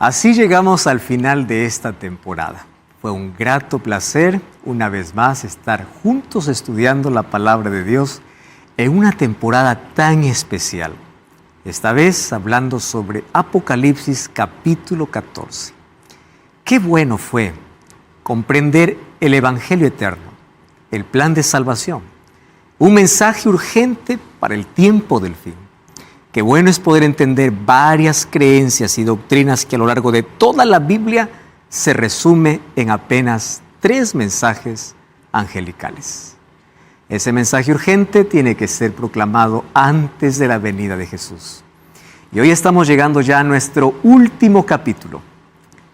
Así llegamos al final de esta temporada. Fue un grato placer, una vez más, estar juntos estudiando la palabra de Dios en una temporada tan especial. Esta vez hablando sobre Apocalipsis capítulo 14. Qué bueno fue comprender el Evangelio eterno, el plan de salvación, un mensaje urgente para el tiempo del fin. Qué bueno es poder entender varias creencias y doctrinas que a lo largo de toda la Biblia se resume en apenas 3 mensajes angelicales. Ese mensaje urgente tiene que ser proclamado antes de la venida de Jesús. Y hoy estamos llegando ya a nuestro último capítulo.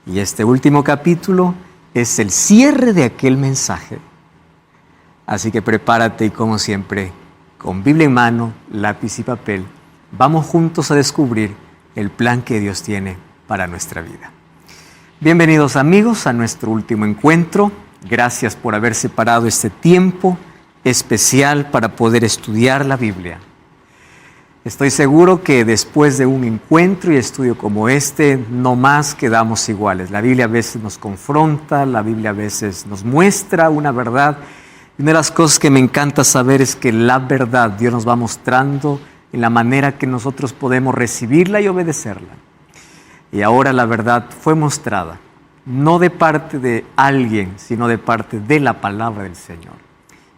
Y este último capítulo es el cierre de aquel mensaje. Así que prepárate y como siempre, con Biblia en mano, lápiz y papel, vamos juntos a descubrir el plan que Dios tiene para nuestra vida. Bienvenidos amigos a nuestro último encuentro. Gracias por haber separado este tiempo especial para poder estudiar la Biblia. Estoy seguro que después de un encuentro y estudio como este, no más quedamos iguales. La Biblia a veces nos confronta, la Biblia a veces nos muestra una verdad. Y una de las cosas que me encanta saber es que la verdad Dios nos va mostrando en la manera que nosotros podemos recibirla y obedecerla. Y ahora la verdad fue mostrada, no de parte de alguien, sino de parte de la palabra del Señor.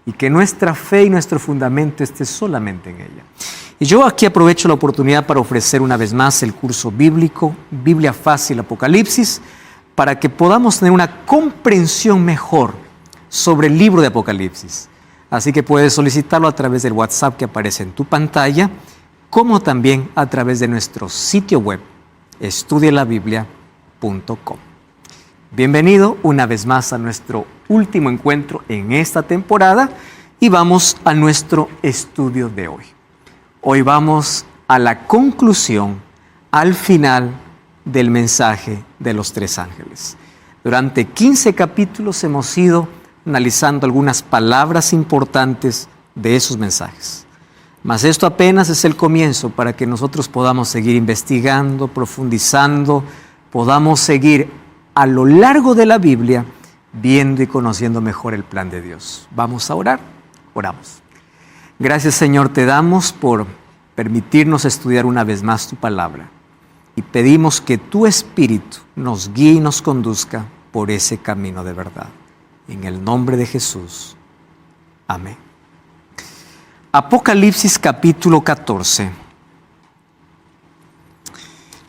Y que nuestra fe y nuestro fundamento esté solamente en ella. Y yo aquí aprovecho la oportunidad para ofrecer una vez más el curso bíblico, Biblia Fácil Apocalipsis, para que podamos tener una comprensión mejor sobre el libro de Apocalipsis. Así que puedes solicitarlo a través del WhatsApp que aparece en tu pantalla, como también a través de nuestro sitio web, estudielabiblia.com. Bienvenido una vez más a nuestro último encuentro en esta temporada y vamos a nuestro estudio de hoy. Hoy vamos a la conclusión, al final del mensaje de los 3 ángeles. Durante 15 capítulos hemos ido analizando algunas palabras importantes de esos mensajes. Mas esto apenas es el comienzo para que nosotros podamos seguir investigando, profundizando, podamos seguir a lo largo de la Biblia viendo y conociendo mejor el plan de Dios. Vamos a orar. Oramos. Gracias, Señor, te damos por permitirnos estudiar una vez más tu palabra y pedimos que tu Espíritu nos guíe y nos conduzca por ese camino de verdad. En el nombre de Jesús. Amén. Apocalipsis capítulo 14.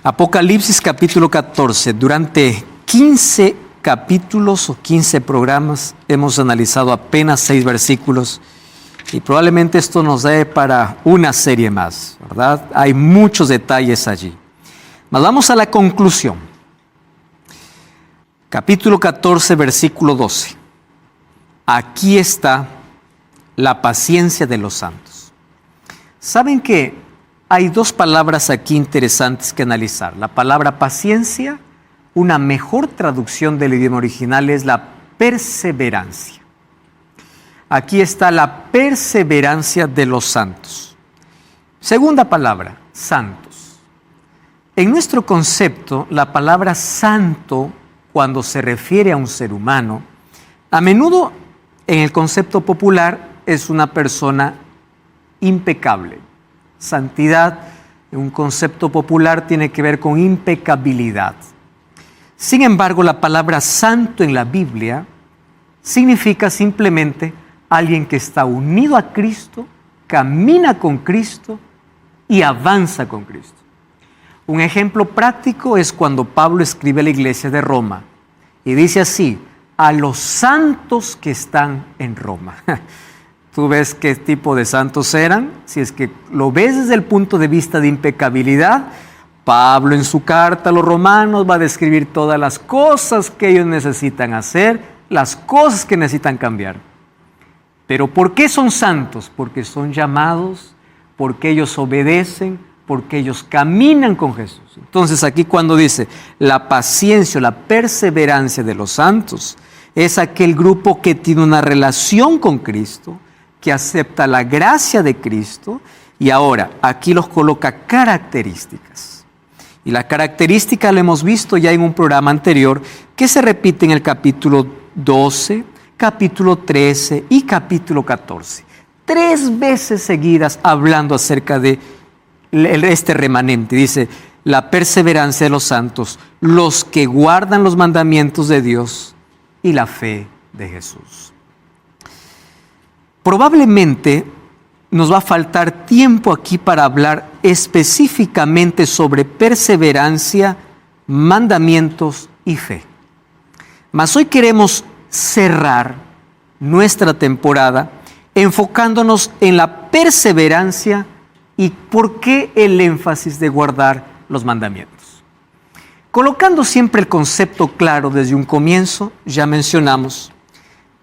Apocalipsis capítulo 14. Durante 15 capítulos o 15 programas hemos analizado apenas 6 versículos y probablemente esto nos dé para una serie más, ¿verdad? Hay muchos detalles allí. Mas vamos a la conclusión. Capítulo 14, versículo 12. Aquí está la paciencia de los santos. ¿Saben que hay 2 palabras aquí interesantes que analizar? La palabra paciencia, una mejor traducción del idioma original es la perseverancia. Aquí está la perseverancia de los santos. Segunda palabra, santos. En nuestro concepto, la palabra santo, cuando se refiere a un ser humano, a menudo en el concepto popular es una persona impecable. Santidad, en un concepto popular, tiene que ver con impecabilidad. Sin embargo, la palabra santo en la Biblia significa simplemente alguien que está unido a Cristo, camina con Cristo y avanza con Cristo. Un ejemplo práctico es cuando Pablo escribe a la iglesia de Roma y dice así: a los santos que están en Roma. ¿Tú ves qué tipo de santos eran? Si es que lo ves desde el punto de vista de impecabilidad, Pablo en su carta a los romanos va a describir todas las cosas que ellos necesitan hacer, las cosas que necesitan cambiar. Pero ¿por qué son santos? Porque son llamados, porque ellos obedecen, porque ellos caminan con Jesús. Entonces aquí cuando dice la paciencia, la perseverancia de los santos, es aquel grupo que tiene una relación con Cristo, que acepta la gracia de Cristo y ahora aquí los coloca características. Y la característica la hemos visto ya en un programa anterior que se repite en el capítulo 12, capítulo 13 y capítulo 14. 3 veces seguidas hablando acerca de este remanente. Dice, la perseverancia de los santos, los que guardan los mandamientos de Dios y la fe de Jesús. Probablemente nos va a faltar tiempo aquí para hablar específicamente sobre perseverancia, mandamientos y fe. Mas hoy queremos cerrar nuestra temporada enfocándonos en la perseverancia y por qué el énfasis de guardar los mandamientos. Colocando siempre el concepto claro desde un comienzo, ya mencionamos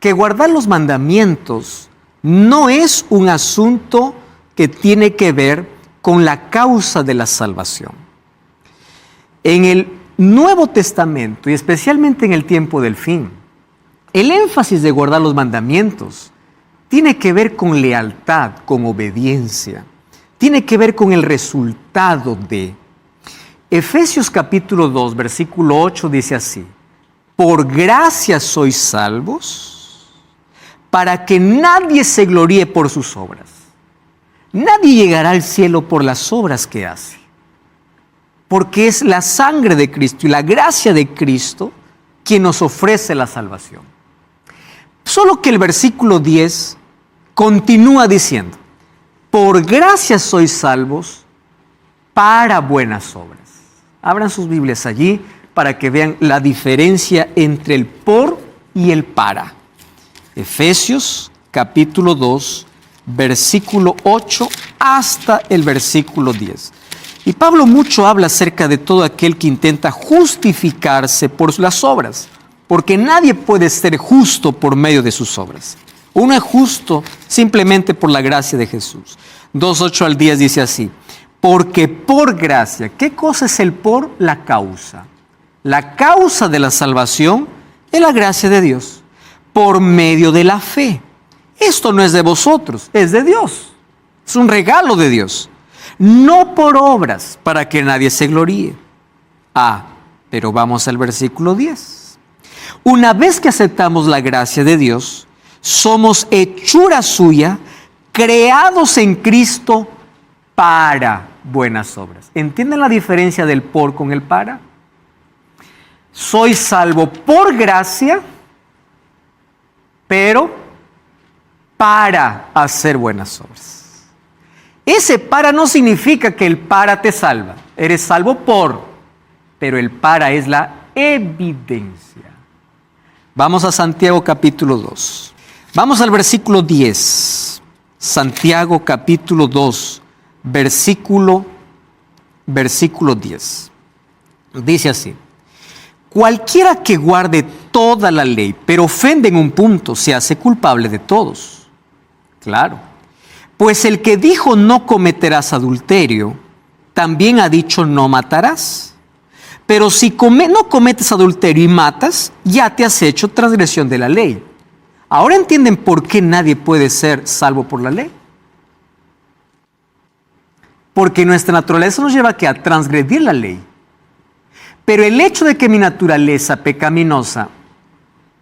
que guardar los mandamientos no es un asunto que tiene que ver con la causa de la salvación. En el Nuevo Testamento, y especialmente en el tiempo del fin, el énfasis de guardar los mandamientos tiene que ver con lealtad, con obediencia, tiene que ver con el resultado de. Efesios capítulo 2, versículo 8 dice así, por gracia sois salvos, para que nadie se gloríe por sus obras. Nadie llegará al cielo por las obras que hace, porque es la sangre de Cristo y la gracia de Cristo quien nos ofrece la salvación. Solo que el versículo 10 continúa diciendo, por gracia sois salvos para buenas obras. Abran sus Biblias allí para que vean la diferencia entre el por y el para. Efesios capítulo 2, versículo 8 hasta el versículo 10. Y Pablo mucho habla acerca de todo aquel que intenta justificarse por las obras, porque nadie puede ser justo por medio de sus obras. Uno es justo simplemente por la gracia de Jesús. 2:8 al 10 dice así, porque por gracia, ¿qué cosa es el por? La causa. La causa de la salvación es la gracia de Dios, por medio de la fe. Esto no es de vosotros, es de Dios. Es un regalo de Dios. No por obras, para que nadie se gloríe. Pero vamos al versículo 10. Una vez que aceptamos la gracia de Dios, somos hechura suya, creados en Cristo para buenas obras. ¿Entienden la diferencia del por con el para? Soy salvo por gracia, pero para hacer buenas obras. Ese para no significa que el para te salva. Eres salvo por, pero el para es la evidencia. Vamos a Santiago capítulo 2. Vamos al versículo 10. Santiago capítulo 2, versículo 10. Dice así. Cualquiera que guarde toda la ley, pero ofende en un punto, se hace culpable de todos. Claro. Pues el que dijo no cometerás adulterio, también ha dicho no matarás. Pero si no cometes adulterio y matas, ya te has hecho transgresión de la ley. ¿Ahora entienden por qué nadie puede ser salvo por la ley? Porque nuestra naturaleza nos lleva a transgredir la ley. Pero el hecho de que mi naturaleza pecaminosa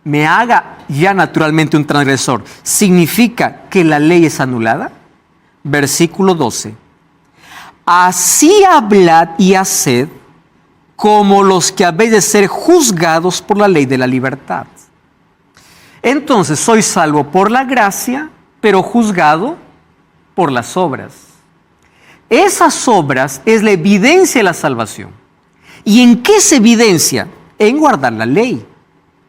me haga ya naturalmente un transgresor, ¿significa que la ley es anulada? Versículo 12. Así hablad y haced como los que habéis de ser juzgados por la ley de la libertad. Entonces soy salvo por la gracia, pero juzgado por las obras. Esas obras es la evidencia de la salvación. ¿Y en qué se evidencia? En guardar la ley.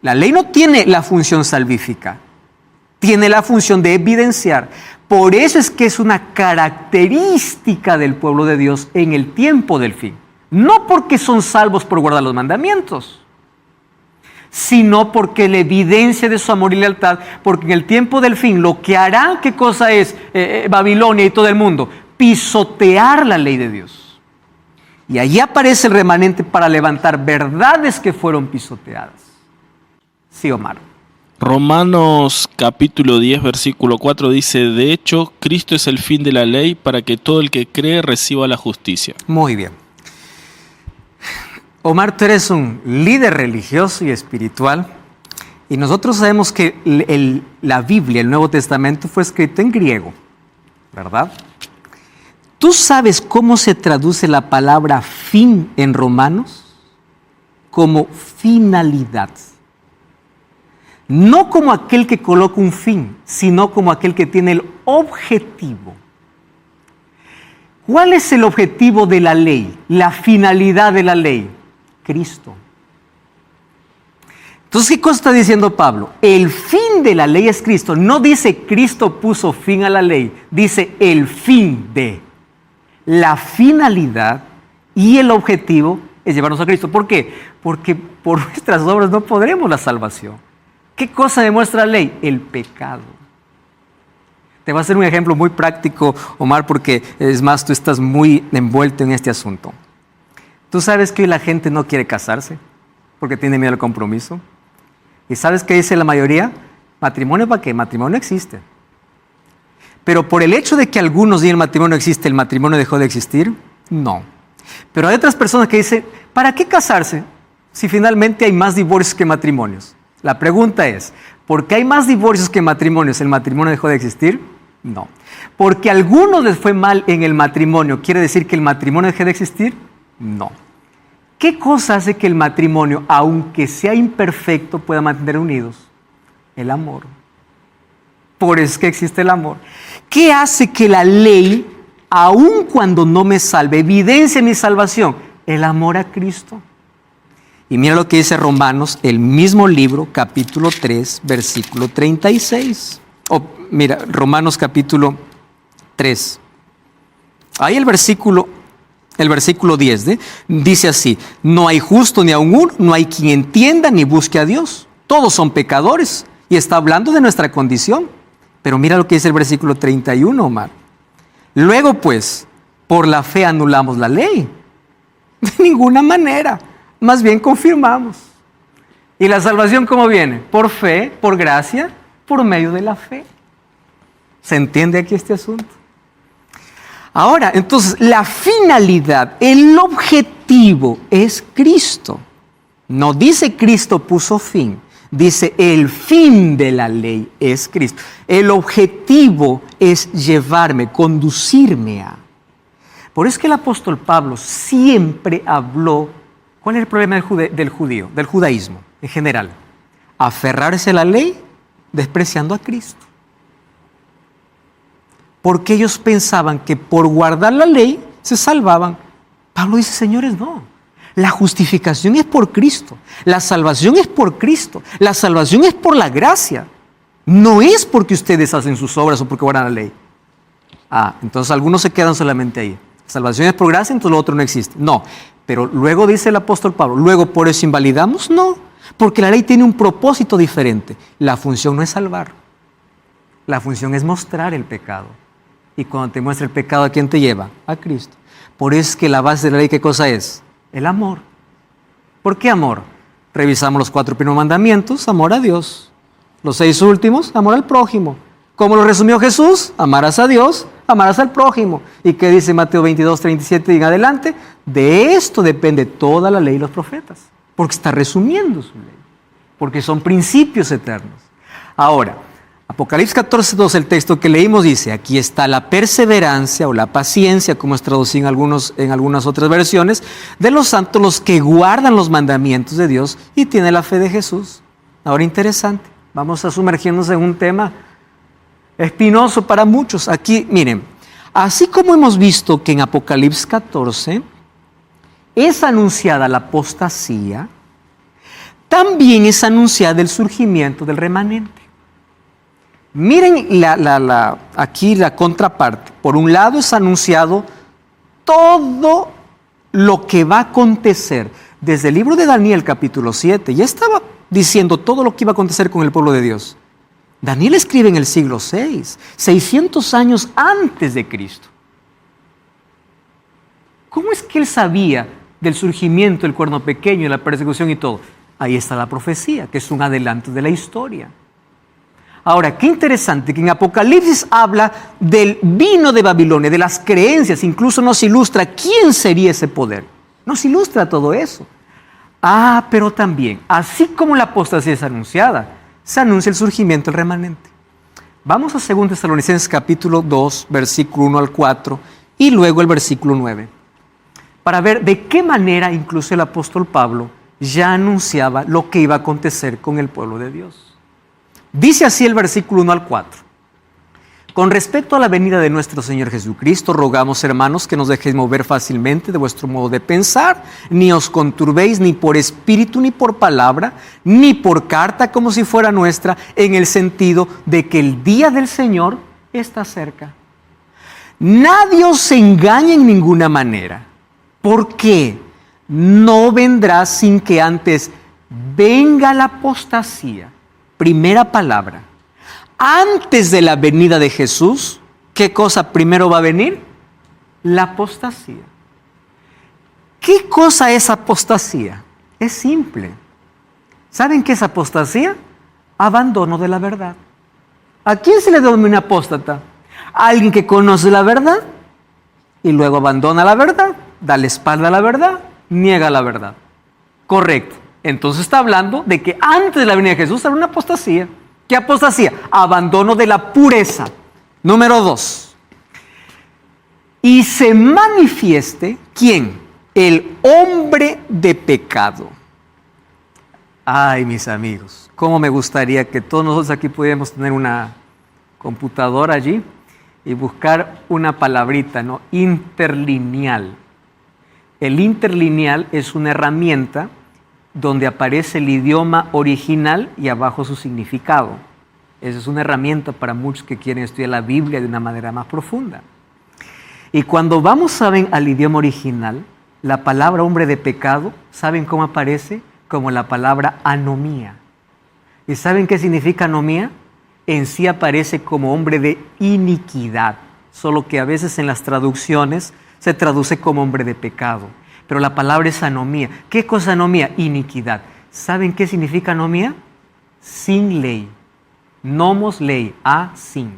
La ley no tiene la función salvífica, tiene la función de evidenciar. Por eso es que es una característica del pueblo de Dios en el tiempo del fin. No porque son salvos por guardar los mandamientos, sino porque la evidencia de su amor y lealtad, porque en el tiempo del fin lo que hará, ¿qué cosa es Babilonia y todo el mundo? Pisotear la ley de Dios. Y allí aparece el remanente para levantar verdades que fueron pisoteadas. Sí, Omar. Romanos capítulo 10, versículo 4 dice, de hecho, Cristo es el fin de la ley para que todo el que cree reciba la justicia. Muy bien. Omar, tú eres un líder religioso y espiritual, y nosotros sabemos que la Biblia, el Nuevo Testamento, fue escrito en griego, ¿verdad? ¿Tú sabes cómo se traduce la palabra fin en Romanos? Como finalidad. No como aquel que coloca un fin, sino como aquel que tiene el objetivo. ¿Cuál es el objetivo de la ley? La finalidad de la ley. Cristo. Entonces, ¿qué cosa está diciendo Pablo? El fin de la ley es Cristo. No dice Cristo puso fin a la ley, dice el fin de. La finalidad y el objetivo es llevarnos a Cristo. ¿Por qué? Porque por nuestras obras no podremos la salvación. ¿Qué cosa demuestra la ley? El pecado. Te voy a hacer un ejemplo muy práctico, Omar, porque es más, tú estás muy envuelto en este asunto. ¿Tú sabes que hoy la gente no quiere casarse porque tiene miedo al compromiso? ¿Y sabes qué dice la mayoría? ¿Matrimonio para qué? Matrimonio existe. Pero por el hecho de que algunos digan el matrimonio existe, ¿el matrimonio dejó de existir? No. Pero hay otras personas que dicen, ¿para qué casarse si finalmente hay más divorcios que matrimonios? La pregunta es, ¿por qué hay más divorcios que matrimonios? ¿El matrimonio dejó de existir? No. ¿Porque a algunos les fue mal en el matrimonio, quiere decir que el matrimonio deje de existir? No. ¿Qué cosa hace que el matrimonio, aunque sea imperfecto, pueda mantener unidos? El amor. Por eso es que existe el amor. ¿Qué hace que la ley, aun cuando no me salve, evidencie mi salvación? El amor a Cristo. Y mira lo que dice Romanos, el mismo libro, capítulo 3, versículo 36. Mira, Romanos capítulo 3. Ahí el versículo 10, dice así: no hay justo ni aun uno, no hay quien entienda ni busque a Dios. Todos son pecadores. Y está hablando de nuestra condición. Pero mira lo que dice el versículo 31, Omar. Luego pues, por la fe anulamos la ley. De ninguna manera. Más bien confirmamos. ¿Y la salvación cómo viene? Por fe, por gracia, por medio de la fe. ¿Se entiende aquí este asunto? Ahora, entonces, la finalidad, el objetivo es Cristo. No dice Cristo puso fin, dice el fin de la ley es Cristo. El objetivo es llevarme, conducirme a. Por eso es que el apóstol Pablo siempre habló. ¿Cuál es el problema del judaísmo en general? Aferrarse a la ley despreciando a Cristo. Porque ellos pensaban que por guardar la ley se salvaban. Pablo dice, señores, no. La justificación es por Cristo. La salvación es por Cristo. La salvación es por la gracia. No es porque ustedes hacen sus obras o porque guardan la ley. Entonces algunos se quedan solamente ahí. La salvación es por gracia, entonces lo otro no existe. No, pero luego dice el apóstol Pablo, luego por eso invalidamos. No, porque la ley tiene un propósito diferente. La función no es salvar. La función es mostrar el pecado. Y cuando te muestra el pecado, ¿a quién te lleva? A Cristo. Por eso es que la base de la ley, ¿qué cosa es? El amor. ¿Por qué amor? Revisamos los 4 primeros mandamientos, amor a Dios. Los 6 últimos, amor al prójimo. ¿Cómo lo resumió Jesús? Amarás a Dios, amarás al prójimo. ¿Y qué dice Mateo 22, 37 y en adelante? De esto depende toda la ley y los profetas. Porque está resumiendo su ley. Porque son principios eternos. Ahora, Apocalipsis 14, 2, el texto que leímos dice, aquí está la perseverancia o la paciencia, como es traducido en algunas otras versiones, de los santos, los que guardan los mandamientos de Dios y tienen la fe de Jesús. Ahora interesante, vamos a sumergirnos en un tema espinoso para muchos. Aquí, miren, así como hemos visto que en Apocalipsis 14 es anunciada la apostasía, también es anunciada el surgimiento del remanente. Miren aquí la contraparte. Por un lado es anunciado todo lo que va a acontecer. Desde el libro de Daniel capítulo 7, ya estaba diciendo todo lo que iba a acontecer con el pueblo de Dios. Daniel escribe en el siglo 6, 600 años antes de Cristo. ¿Cómo es que él sabía del surgimiento del cuerno pequeño, de la persecución y todo? Ahí está la profecía, que es un adelanto de la historia. Ahora, qué interesante que en Apocalipsis habla del vino de Babilonia, de las creencias, incluso nos ilustra quién sería ese poder. Nos ilustra todo eso. Pero también, así como la apostasía es anunciada, se anuncia el surgimiento del remanente. Vamos a 2 Tesalonicenses capítulo 2, versículo 1 al 4 y luego el versículo 9, para ver de qué manera incluso el apóstol Pablo ya anunciaba lo que iba a acontecer con el pueblo de Dios. Dice así el versículo 1 al 4. Con respecto a la venida de nuestro Señor Jesucristo, rogamos, hermanos, que nos dejéis mover fácilmente de vuestro modo de pensar, ni os conturbéis ni por espíritu, ni por palabra, ni por carta como si fuera nuestra, en el sentido de que el día del Señor está cerca. Nadie os engañe en ninguna manera, porque no vendrá sin que antes venga la apostasía. Primera palabra. Antes de la venida de Jesús, ¿qué cosa primero va a venir? La apostasía. ¿Qué cosa es apostasía? Es simple. ¿Saben qué es apostasía? Abandono de la verdad. ¿A quién se le denomina apóstata? A alguien que conoce la verdad y luego abandona la verdad, da la espalda a la verdad, niega la verdad. Correcto. Entonces está hablando de que antes de la venida de Jesús era una apostasía. ¿Qué apostasía? Abandono de la pureza. Número 2. Y se manifieste, ¿quién? El hombre de pecado. Ay, mis amigos, cómo me gustaría que todos nosotros aquí pudiéramos tener una computadora allí y buscar una palabrita, ¿no? Interlineal. El interlineal es una herramienta donde aparece el idioma original y abajo su significado. Esa es una herramienta para muchos que quieren estudiar la Biblia de una manera más profunda. Y cuando vamos, ¿saben?, al idioma original, la palabra hombre de pecado, ¿saben cómo aparece? Como la palabra anomía. ¿Y saben qué significa anomía? En sí aparece como hombre de iniquidad, solo que a veces en las traducciones se traduce como hombre de pecado. Pero la palabra es anomía. ¿Qué cosa es anomía? Iniquidad. ¿Saben qué significa anomía? Sin ley. Nomos ley, sin.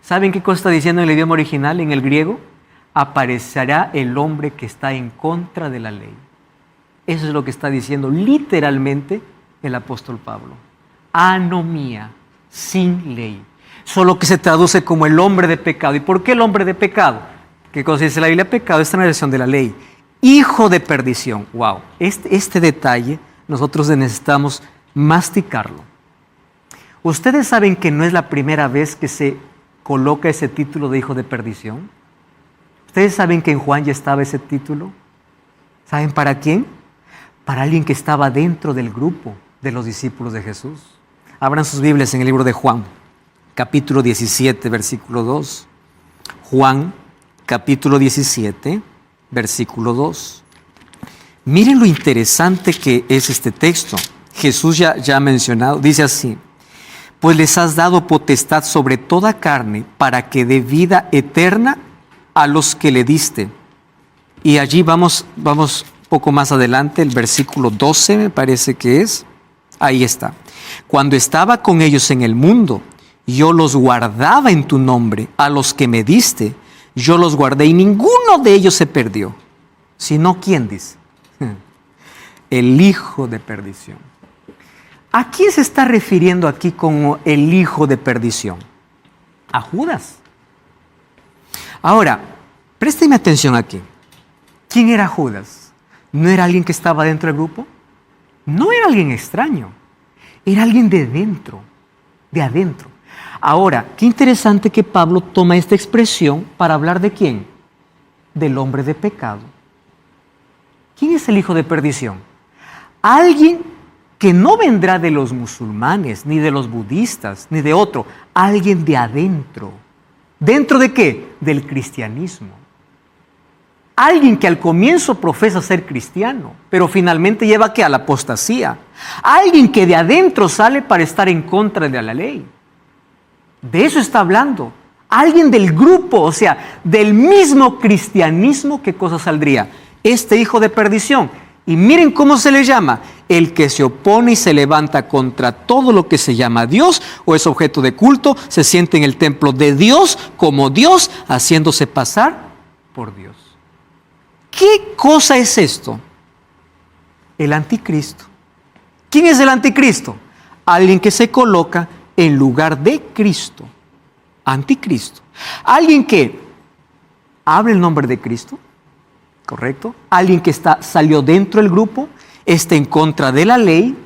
¿Saben qué cosa está diciendo en el idioma original, en el griego? Aparecerá el hombre que está en contra de la ley. Eso es lo que está diciendo literalmente el apóstol Pablo. Anomía, sin ley. Solo que se traduce como el hombre de pecado. ¿Y por qué el hombre de pecado? ¿Qué cosa dice la Biblia? Pecado es una versión de la ley. Hijo de perdición. Wow. Este detalle nosotros necesitamos masticarlo. ¿Ustedes saben que no es la primera vez que se coloca ese título de hijo de perdición? ¿Ustedes saben que en Juan ya estaba ese título? ¿Saben para quién? Para alguien que estaba dentro del grupo de los discípulos de Jesús. Abran sus Biblias en el libro de Juan, capítulo 17, versículo 2. Juan, capítulo 17, versículo 2. Miren lo interesante que es este texto. Jesús ya ha mencionado, dice así: pues les has dado potestad sobre toda carne para que dé vida eterna a los que le diste. Y allí vamos poco más adelante, el versículo 12 me parece que es. Ahí está. Cuando estaba con ellos en el mundo, yo los guardaba en tu nombre, a los que me diste, yo los guardé y ninguno de ellos se perdió. Sino, ¿quién dice? El hijo de perdición. ¿A quién se está refiriendo aquí como el hijo de perdición? A Judas. Ahora, présteme atención aquí. ¿Quién era Judas? ¿No era alguien que estaba dentro del grupo? No era alguien extraño. Era alguien de dentro, de adentro. Ahora, qué interesante que Pablo toma esta expresión para hablar de quién. Del hombre de pecado. ¿Quién es el hijo de perdición? Alguien que no vendrá de los musulmanes, ni de los budistas, ni de otro. Alguien de adentro. ¿Dentro de qué? Del cristianismo. Alguien que al comienzo profesa ser cristiano, pero finalmente lleva ¿qué? A la apostasía. Alguien que de adentro sale para estar en contra de la ley. De eso está hablando. Alguien del grupo, o sea, del mismo cristianismo, ¿qué cosa saldría? Este hijo de perdición. Y miren cómo se le llama: el que se opone y se levanta contra todo lo que se llama Dios o es objeto de culto, se siente en el templo de Dios como Dios, haciéndose pasar por Dios. ¿Qué cosa es esto? El anticristo. ¿Quién es el anticristo? Alguien que se coloca en lugar de Cristo. Anticristo. Alguien que habla el nombre de Cristo, ¿correcto? Alguien que salió dentro del grupo, está en contra de la ley,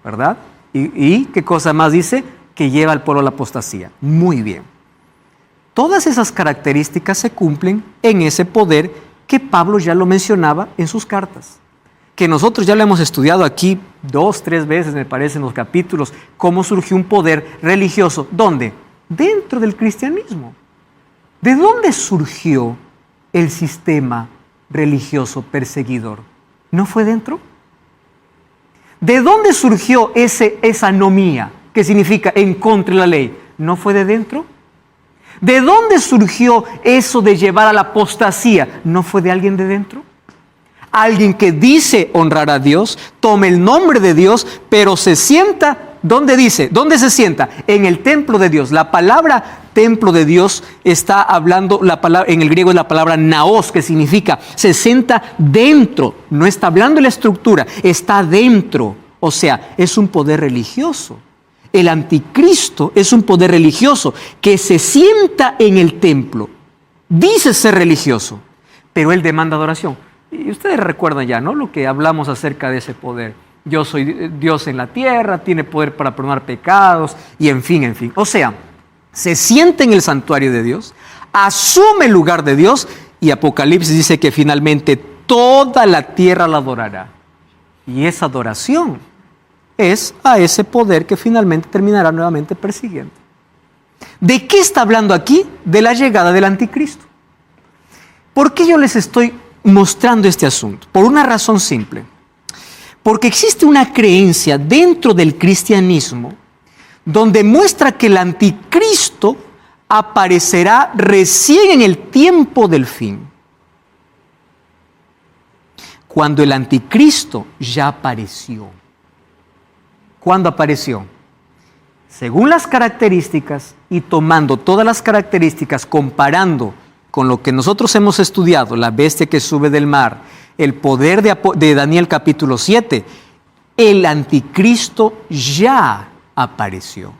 ¿verdad? Y ¿qué cosa más dice? Que lleva al pueblo a la apostasía. Muy bien. Todas esas características se cumplen en ese poder que Pablo ya lo mencionaba en sus cartas. Que nosotros ya lo hemos estudiado aquí 2, 3 veces, me parece, en los capítulos, cómo surgió un poder religioso. ¿Dónde? Dentro del cristianismo. ¿De dónde surgió el sistema religioso perseguidor? ¿No fue dentro? ¿De dónde surgió esa anomía, que significa en contra de la ley? ¿No fue de dentro? ¿De dónde surgió eso de llevar a la apostasía? ¿No fue de alguien de dentro? Alguien que dice honrar a Dios, toma el nombre de Dios, pero se sienta, ¿dónde dice? ¿Dónde se sienta? En el templo de Dios. La palabra templo de Dios está hablando, en el griego es la palabra naos, que significa se sienta dentro. No está hablando de la estructura, está dentro. O sea, es un poder religioso. El anticristo es un poder religioso que se sienta en el templo. Dice ser religioso, pero él demanda adoración. Y ustedes recuerdan ya, ¿no? Lo que hablamos acerca de ese poder. Yo soy Dios en la tierra, tiene poder para perdonar pecados, y en fin, en fin. O sea, se sienta en el santuario de Dios, asume el lugar de Dios, y Apocalipsis dice que finalmente toda la tierra la adorará. Y esa adoración es a ese poder que finalmente terminará nuevamente persiguiendo. ¿De qué está hablando aquí? De la llegada del anticristo. ¿Por qué yo les estoy mostrando este asunto? Por una razón simple. Porque existe una creencia dentro del cristianismo donde muestra que el anticristo aparecerá recién en el tiempo del fin. Cuando el anticristo ya apareció. ¿Cuándo apareció? Según las características y tomando todas las características, comparando con lo que nosotros hemos estudiado, la bestia que sube del mar, el poder de Daniel capítulo 7, el anticristo ya apareció.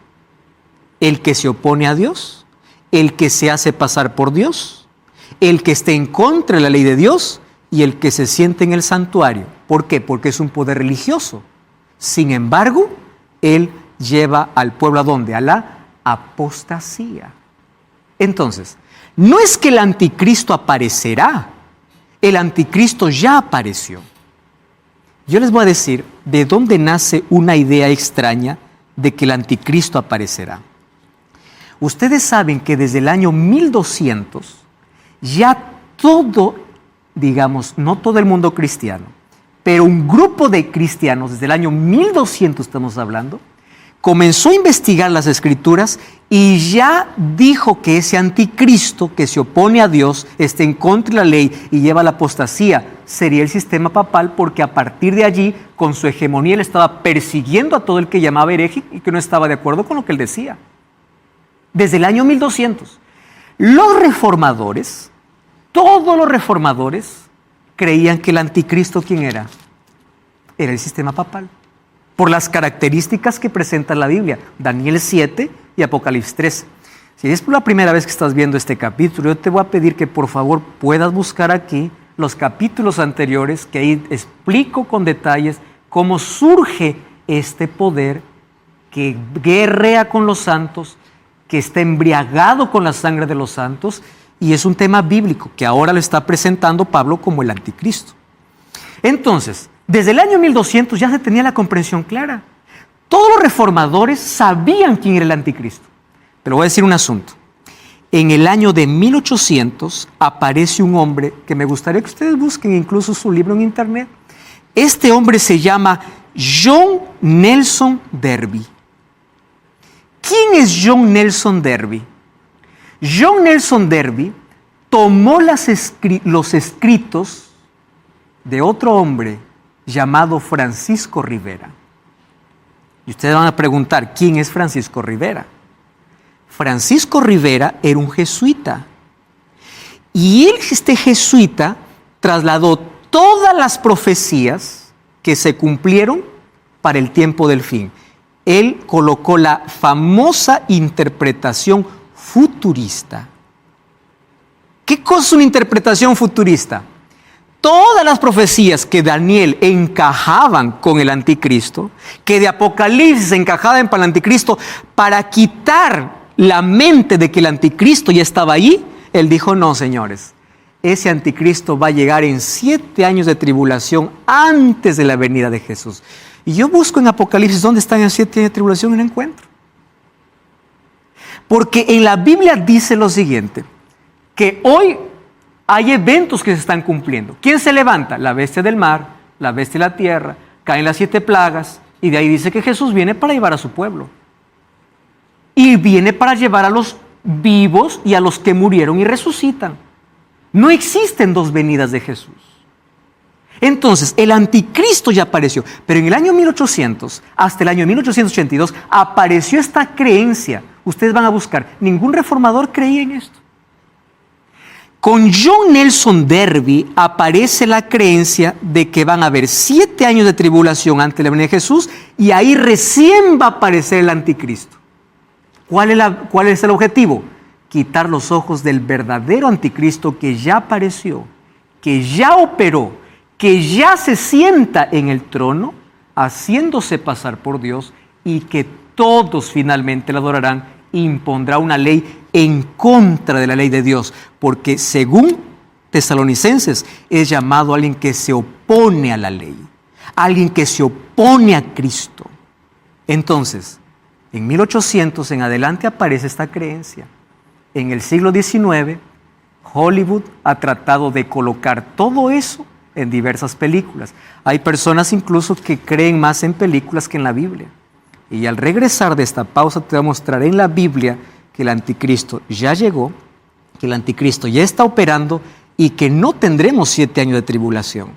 El que se opone a Dios, el que se hace pasar por Dios, el que esté en contra de la ley de Dios y el que se siente en el santuario. ¿Por qué? Porque es un poder religioso. Sin embargo, él lleva al pueblo ¿a dónde? A la apostasía. Entonces, no es que el anticristo aparecerá, el anticristo ya apareció. Yo les voy a decir de dónde nace una idea extraña de que el anticristo aparecerá. Ustedes saben que desde el año 1200 ya todo, digamos, no todo el mundo cristiano, pero un grupo de cristianos, desde el año 1200 estamos hablando, comenzó a investigar las Escrituras y ya dijo que ese anticristo que se opone a Dios, está en contra de la ley y lleva a la apostasía, sería el sistema papal, porque a partir de allí, con su hegemonía, él estaba persiguiendo a todo el que llamaba hereje y que no estaba de acuerdo con lo que él decía. Desde el año 1200. Los reformadores, todos los reformadores, creían que el anticristo, ¿quién era? Era el sistema papal. Por las características que presenta la Biblia, Daniel 7 y Apocalipsis 3. Si es por la primera vez que estás viendo este capítulo, yo te voy a pedir que por favor puedas buscar aquí los capítulos anteriores, que ahí explico con detalles cómo surge este poder que guerrea con los santos, que está embriagado con la sangre de los santos, y es un tema bíblico que ahora lo está presentando Pablo como el anticristo. Entonces, desde el año 1200 ya se tenía la comprensión clara. Todos los reformadores sabían quién era el anticristo. Pero voy a decir un asunto. En el año de 1800 aparece un hombre que me gustaría que ustedes busquen incluso su libro en internet. Este hombre se llama John Nelson Darby. ¿Quién es John Nelson Darby? John Nelson Darby tomó los escritos de otro hombre llamado Francisco Rivera. Y ustedes van a preguntar, ¿quién es Francisco Rivera? Francisco Rivera era un jesuita. Y este jesuita trasladó todas las profecías que se cumplieron para el tiempo del fin. Él colocó la famosa interpretación futurista. ¿Qué cosa es una interpretación futurista? Todas las profecías que Daniel encajaban con el anticristo, que de Apocalipsis encajaban para el anticristo, para quitar la mente de que el anticristo ya estaba allí, él dijo: no, señores, ese anticristo va a llegar en 7 años de tribulación antes de la venida de Jesús. Y yo busco en Apocalipsis dónde están en 7 años de tribulación y no encuentro. Porque en la Biblia dice lo siguiente, que hoy hay eventos que se están cumpliendo. ¿Quién se levanta? La bestia del mar, la bestia de la tierra, caen las 7 plagas, y de ahí dice que Jesús viene para llevar a su pueblo. Y viene para llevar a los vivos y a los que murieron y resucitan. No existen 2 venidas de Jesús. Entonces, el anticristo ya apareció, pero en el año 1800 hasta el año 1882 apareció esta creencia. Ustedes van a buscar, ningún reformador creía en esto. Con John Nelson Darby aparece la creencia de que van a haber 7 años de tribulación antes de la venida de Jesús, y ahí recién va a aparecer el anticristo. ¿Cuál es el objetivo? Quitar los ojos del verdadero anticristo que ya apareció, que ya operó, que ya se sienta en el trono, haciéndose pasar por Dios, y que todos finalmente le adorarán, e impondrá una ley en contra de la ley de Dios, porque según Tesalonicenses es llamado alguien que se opone a la ley, alguien que se opone a Cristo. Entonces, en 1800 en adelante aparece esta creencia. En el siglo XIX, Hollywood ha tratado de colocar todo eso en diversas películas. Hay personas incluso que creen más en películas que en la Biblia. Y al regresar de esta pausa te voy a mostrar en la Biblia que el anticristo ya llegó, que el anticristo ya está operando y que no tendremos 7 años de tribulación.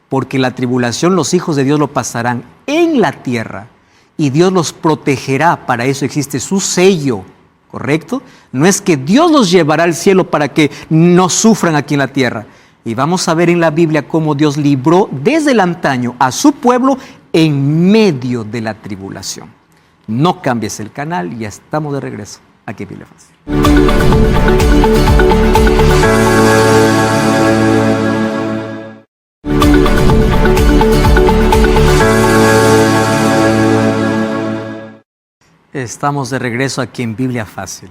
Porque la tribulación los hijos de Dios lo pasarán en la tierra y Dios los protegerá. Para eso existe su sello, ¿correcto? No es que Dios los llevará al cielo para que no sufran aquí en la tierra. Y vamos a ver en la Biblia cómo Dios libró desde el antaño a su pueblo en medio de la tribulación. No cambies el canal y ya estamos de regreso aquí en Biblia Fácil. Estamos de regreso aquí en Biblia Fácil.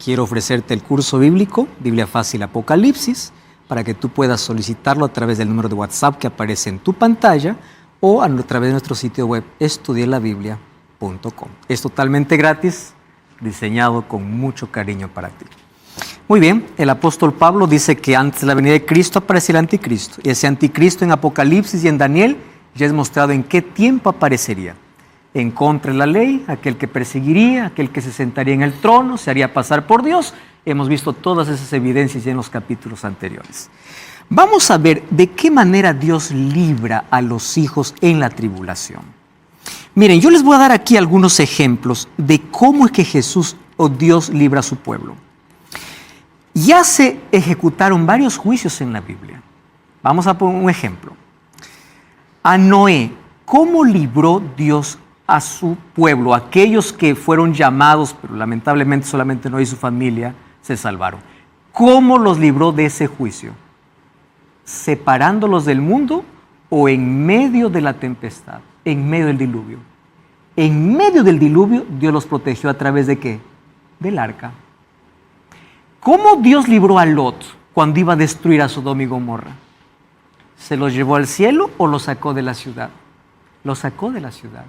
Quiero ofrecerte el curso bíblico, Biblia Fácil Apocalipsis, para que tú puedas solicitarlo a través del número de WhatsApp que aparece en tu pantalla o a través de nuestro sitio web estudielabiblia.com. Es totalmente gratis, diseñado con mucho cariño para ti. Muy bien, el apóstol Pablo dice que antes de la venida de Cristo aparece el anticristo. Y ese anticristo en Apocalipsis y en Daniel ya es mostrado en qué tiempo aparecería. En contra de la ley, aquel que perseguiría, aquel que se sentaría en el trono, se haría pasar por Dios. Hemos visto todas esas evidencias ya en los capítulos anteriores. Vamos a ver de qué manera Dios libra a los hijos en la tribulación. Miren, yo les voy a dar aquí algunos ejemplos de cómo es que Jesús o Dios libra a su pueblo. Ya se ejecutaron varios juicios en la Biblia. Vamos a poner un ejemplo. A Noé, ¿cómo libró Dios a su pueblo? Aquellos que fueron llamados, pero lamentablemente solamente Noé y su familia se salvaron. ¿Cómo los libró de ese juicio? ¿Separándolos del mundo o en medio de la tempestad? En medio del diluvio. En medio del diluvio, Dios los protegió a través de ¿qué? Del arca. ¿Cómo Dios libró a Lot cuando iba a destruir a Sodoma y Gomorra? ¿Se los llevó al cielo o los sacó de la ciudad? Los sacó de la ciudad.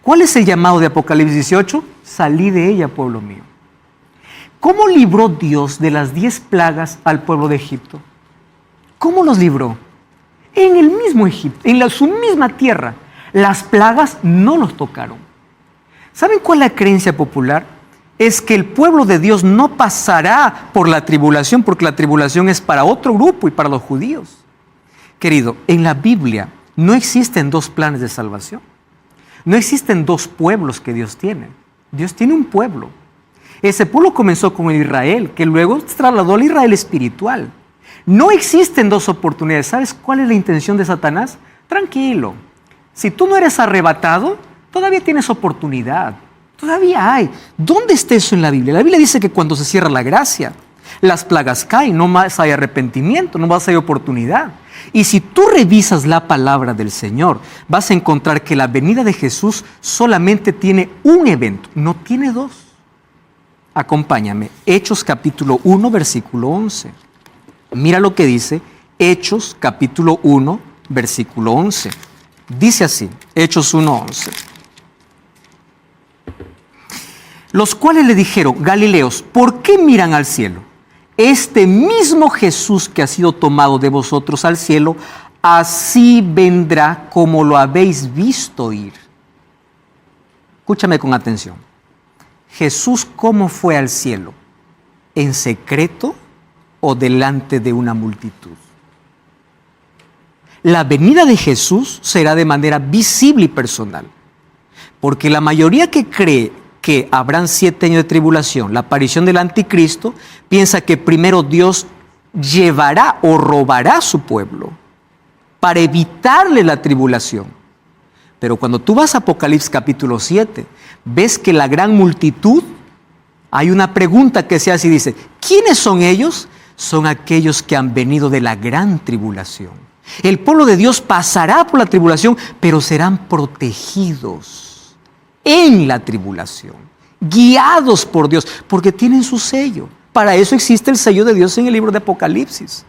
¿Cuál es el llamado de Apocalipsis 18? Salí de ella, pueblo mío. ¿Cómo libró Dios de las 10 plagas al pueblo de Egipto? ¿Cómo los libró? En el mismo Egipto, en su misma tierra. Las plagas no los tocaron. ¿Saben cuál es la creencia popular? Es que el pueblo de Dios no pasará por la tribulación, porque la tribulación es para otro grupo y para los judíos. Querido, en la Biblia no existen 2 planes de salvación. No existen 2 pueblos que Dios tiene. Dios tiene un pueblo. Ese pueblo comenzó con el Israel, que luego se trasladó al Israel espiritual. No existen 2 oportunidades. ¿Sabes cuál es la intención de Satanás? tranquilo. Si tú no eres arrebatado, todavía tienes oportunidad. Todavía hay. ¿Dónde está eso en la Biblia? La Biblia dice que cuando se cierra la gracia, las plagas caen, no más hay arrepentimiento, no más hay oportunidad. Y si tú revisas la palabra del Señor, vas a encontrar que la venida de Jesús solamente tiene un evento, no tiene dos. Acompáñame, Hechos capítulo 1, versículo 11. Mira lo que dice Hechos capítulo 1, versículo 11. Dice así, Hechos 1, 11. Los cuales le dijeron, Galileos, ¿por qué miran al cielo? Este mismo Jesús que ha sido tomado de vosotros al cielo, así vendrá como lo habéis visto ir. Escúchame con atención. Jesús, ¿cómo fue al cielo? ¿En secreto o delante de una multitud? La venida de Jesús será de manera visible y personal, porque la mayoría que cree que habrán 7 años de tribulación, la aparición del anticristo, piensa que primero Dios llevará o robará a su pueblo para evitarle la tribulación. Pero cuando tú vas a Apocalipsis capítulo 7, ves que la gran multitud, hay una pregunta que se hace y dice, ¿quiénes son ellos? Son aquellos que han venido de la gran tribulación. El pueblo de Dios pasará por la tribulación, pero serán protegidos en la tribulación, guiados por Dios, porque tienen su sello. Para eso existe el sello de Dios en el libro de Apocalipsis.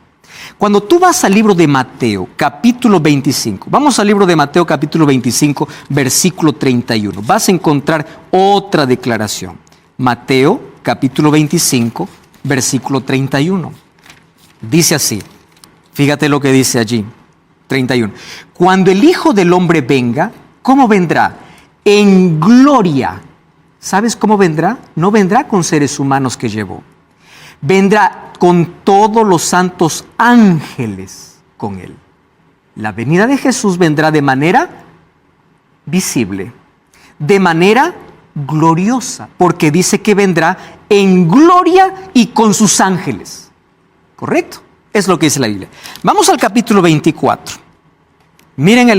Cuando tú vas al libro de Mateo, capítulo 25, vamos al libro de Mateo, capítulo 25, versículo 31, vas a encontrar otra declaración. Mateo, capítulo 25, versículo 31. Dice así, fíjate lo que dice allí, 31. Cuando el Hijo del Hombre venga, ¿cómo vendrá? En gloria. ¿Sabes cómo vendrá? No vendrá con seres humanos que llevó. Vendrá con todos los santos ángeles con él. La venida de Jesús vendrá de manera visible, de manera gloriosa, porque dice que vendrá en gloria y con sus ángeles. ¿Correcto? Es lo que dice la Biblia. Vamos al capítulo 24. Miren en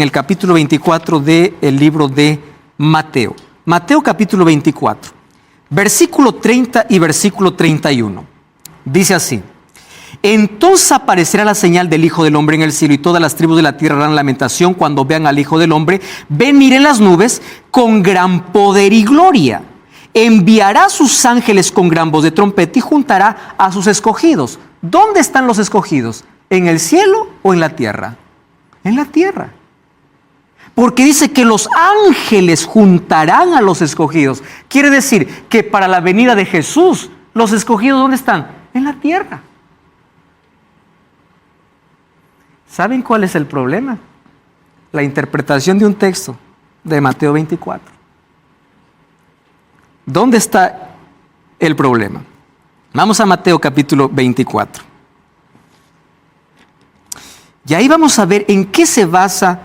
el capítulo 24 del libro de Mateo. Mateo capítulo 24, versículo 30 y versículo 31. Dice así, entonces aparecerá la señal del Hijo del Hombre en el cielo y todas las tribus de la tierra harán lamentación cuando vean al Hijo del Hombre venir en las nubes con gran poder y gloria. Enviará a sus ángeles con gran voz de trompeta y juntará a sus escogidos. ¿Dónde están los escogidos? ¿En el cielo o en la tierra? En la tierra. Porque dice que los ángeles juntarán a los escogidos. Quiere decir que para la venida de Jesús, los escogidos, ¿dónde están? En la tierra. ¿Saben cuál es el problema? La interpretación de un texto de Mateo 24. ¿Dónde está el problema? Vamos a Mateo capítulo 24. Y ahí vamos a ver en qué se basa